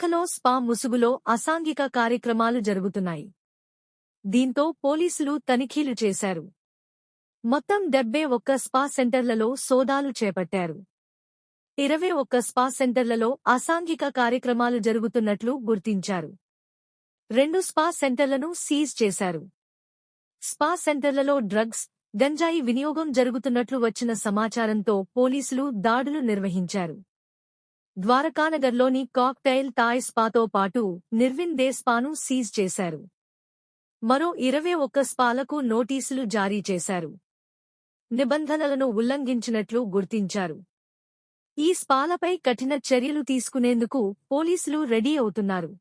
విశాఖలో స్పా ముసుగులో అసాంఘిక కార్యక్రమాలు జరుగుతున్నాయి. దీంతో పోలీసులు తనిఖీలు చేశారు. మొత్తం 71 స్పా సెంటర్లలో సోదాలు చేపట్టారు. 21 స్పా సెంటర్లలో అసాంఘిక కార్యక్రమాలు జరుగుతున్నట్లు గుర్తించారు. 2 స్పా సెంటర్లను సీజ్ చేశారు. స్పా సెంటర్లలో డ్రగ్స్, గంజాయి వినియోగం జరుగుతున్నట్లు వచ్చిన సమాచారంతో పోలీసులు దాడులు నిర్వహించారు. ద్వారకానగర్లోని కాక్టైల్ థాయ్ స్పాతో పాటు నిర్విన్ దే స్పాను సీజ్ చేశారు. మరో 21 స్పాలకు నోటీసులు జారీ చేశారు. నిబంధనలను ఉల్లంఘించినట్లు గుర్తించారు. ఈ స్పాలపై కఠిన చర్యలు తీసుకునేందుకు పోలీసులు రెడీ అవుతున్నారు.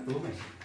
Đúng rồi.